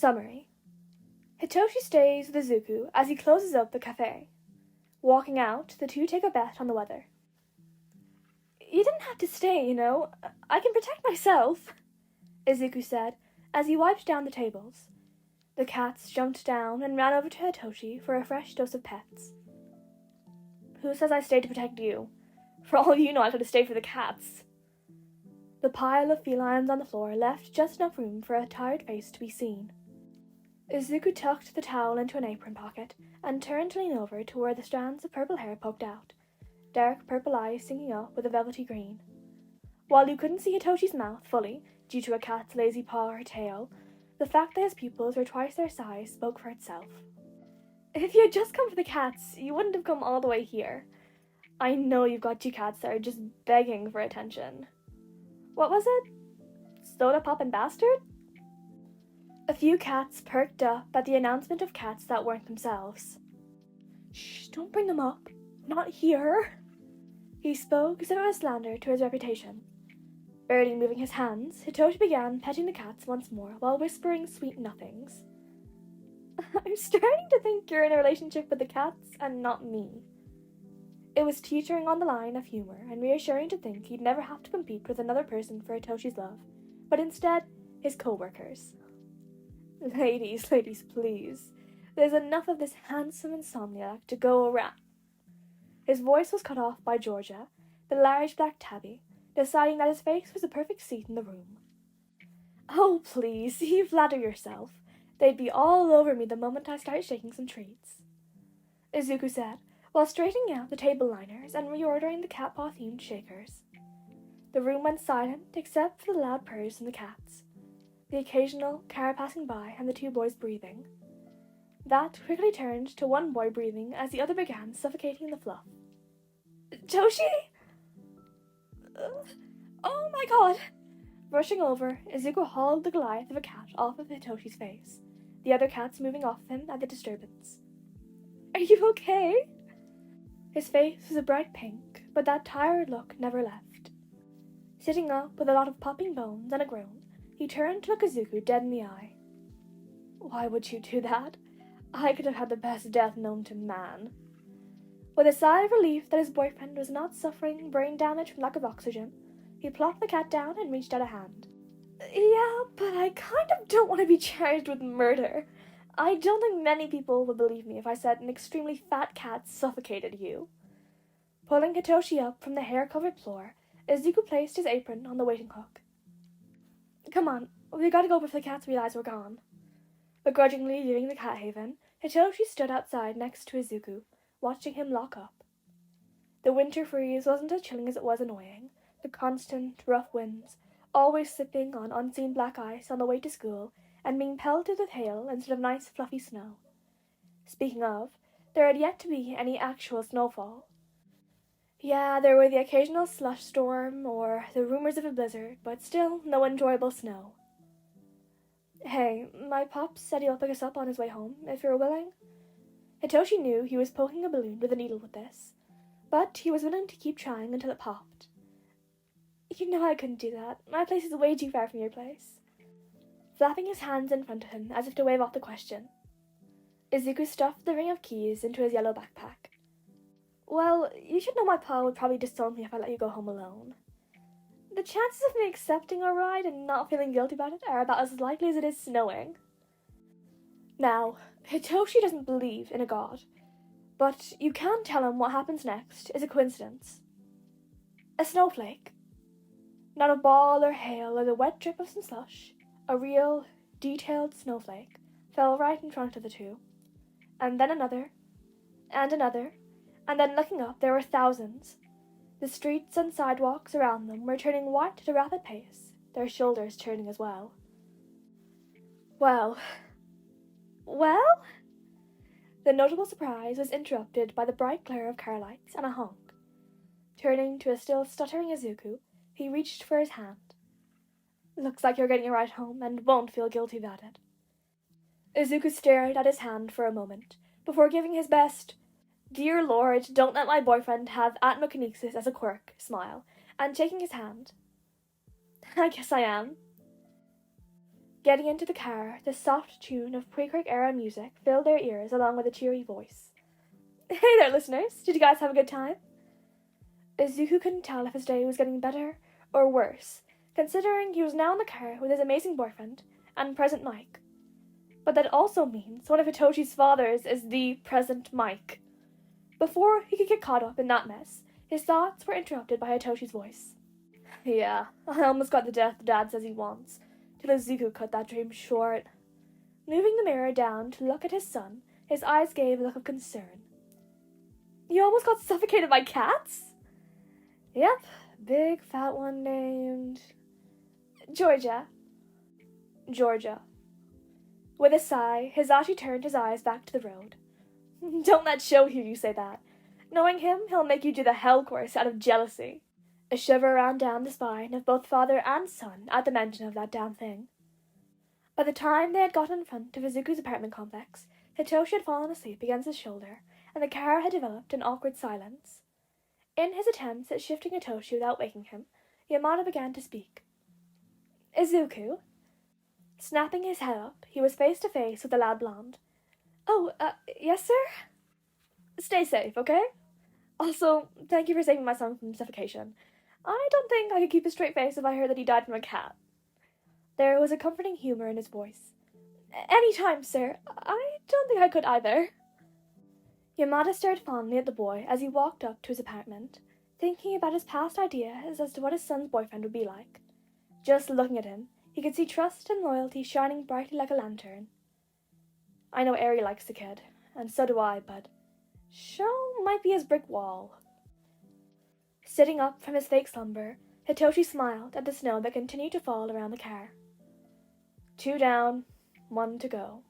Summary. Hitoshi stays with Izuku as he closes up the café. Walking out, the two take a bet on the weather. "You didn't have to stay, you know. I can protect myself," Izuku said as he wiped down the tables. The cats jumped down and ran over to Hitoshi for a fresh dose of pets. "Who says I stayed to protect you? For all you know, I could have stayed for the cats." The pile of felines on the floor left just enough room for a tired face to be seen. Izuku tucked the towel into an apron pocket and turned to lean over to where the strands of purple hair poked out, dark purple eyes syncing up with a velvety green. While you couldn't see Hitoshi's mouth fully, due to a cat's lazy paw or tail, the fact that his pupils were twice their size spoke for itself. "If you had just come for the cats, you wouldn't have come all the way here. I know you've got two cats that are just begging for attention. What was it? Soda Pop and Bastard?" A few cats perked up at the announcement of cats that weren't themselves. "Shh, don't bring them up. Not here." He spoke as if it was slander to his reputation. Barely moving his hands, Hitoshi began petting the cats once more while whispering sweet nothings. "I'm starting to think you're in a relationship with the cats and not me." It was teetering on the line of humor and reassuring to think he'd never have to compete with another person for Hitoshi's love, but instead, his co-workers. Ladies, please. There's enough of this handsome insomniac to go around." His voice was cut off by Georgia, the large black tabby, deciding that his face was the perfect seat in the room. "Oh, please, you flatter yourself. They'd be all over me the moment I started shaking some treats," Izuku said, while straightening out the table liners and reordering the cat paw-themed shakers. The room went silent except for the loud purrs from the cats, the occasional car passing by and the two boys breathing. That quickly turned to one boy breathing as the other began suffocating in the fluff. "Toshi!" "Oh my god!" Rushing over, Izuku hauled the Goliath of a cat off of Hitoshi's face, the other cats moving off him at the disturbance. "Are you okay?" His face was a bright pink, but that tired look never left. Sitting up with a lot of popping bones and a groan, he turned to look Izuku dead in the eye. "Why would you do that? I could have had the best death known to man." With a sigh of relief that his boyfriend was not suffering brain damage from lack of oxygen, he plopped the cat down and reached out a hand. "Yeah, but I kind of don't want to be charged with murder. I don't think many people would believe me if I said an extremely fat cat suffocated you." Pulling Hitoshi up from the hair-covered floor, Izuku placed his apron on the waiting hook. "Come on, we gotta go before the cats realize we're gone." Begrudgingly leaving the cat haven, Hitoshi stood outside next to Izuku, watching him lock up. The winter freeze wasn't as chilling as it was annoying, the constant, rough winds, always slipping on unseen black ice on the way to school, and being pelted with hail instead of nice fluffy snow. Speaking of, there had yet to be any actual snowfall. Yeah, there were the occasional slush storm or the rumors of a blizzard, but still no enjoyable snow. "Hey, my pops said he'll pick us up on his way home, if you're willing." Hitoshi knew he was poking a balloon with a needle with this, but he was willing to keep trying until it popped. "You know I couldn't do that. My place is way too far from your place." Flapping his hands in front of him as if to wave off the question, Izuku stuffed the ring of keys into his yellow backpack. "Well, you should know my pa would probably disown me if I let you go home alone. The chances of me accepting a ride and not feeling guilty about it are about as likely as it is snowing." Now, Hitoshi doesn't believe in a god, but you can't tell him what happens next is a coincidence. A snowflake. Not a ball or hail or the wet drip of some slush, a real, detailed snowflake fell right in front of the two. And then another, and another, and then looking up there were thousands. The streets and sidewalks around them were turning white at a rapid pace, their shoulders turning as well. Well? The notable surprise was interrupted by the bright glare of car lights and a honk. Turning to a still stuttering Izuku, he reached for his hand. "Looks like you're getting a ride home and won't feel guilty about it." Izuku stared at his hand for a moment, before giving his best, "Dear Lord, don't let my boyfriend have atmokinesis as a quirk" smile, and shaking his hand. "I guess I am." Getting into the car, the soft tune of pre-quake era music filled their ears along with a cheery voice. Hey there, listeners! Did you guys have a good time? Izuku couldn't tell if his day was getting better or worse, considering he was now in the car with his amazing boyfriend and present Mike. But that also means one of Hitoshi's fathers is the present Mike. Before he could get caught up in that mess, his thoughts were interrupted by Hitoshi's voice. Yeah, I almost got the death Dad says he wants, till Izuku cut that dream short. Moving the mirror down to look at his son, his eyes gave a look of concern. You almost got suffocated by cats? Yep, big fat one named... Georgia. With a sigh, Hisashi turned his eyes back to the road. Don't let Sho hear you say that. Knowing him, he'll make you do the hell course out of jealousy. A shiver ran down the spine of both father and son at the mention of that damn thing. By the time they had gotten in front of Izuku's apartment complex, Hitoshi had fallen asleep against his shoulder, and the car had developed an awkward silence. In his attempts at shifting Hitoshi without waking him, Yamada began to speak. Izuku? Snapping his head up, he was face to face with the lad blonde. Oh, yes, sir? Stay safe, okay? Also, thank you for saving my son from suffocation. I don't think I could keep a straight face if I heard that he died from a cat. There was a comforting humor in his voice. Any time, sir. I don't think I could either. Yamada stared fondly at the boy as he walked up to his apartment, thinking about his past ideas as to what his son's boyfriend would be like. Just looking at him, he could see trust and loyalty shining brightly like a lantern. I know Eri likes the kid, and so do I, but Sho might be his brick wall. Sitting up from his fake slumber, Hitoshi smiled at the snow that continued to fall around the car. 2 down, 1 to go.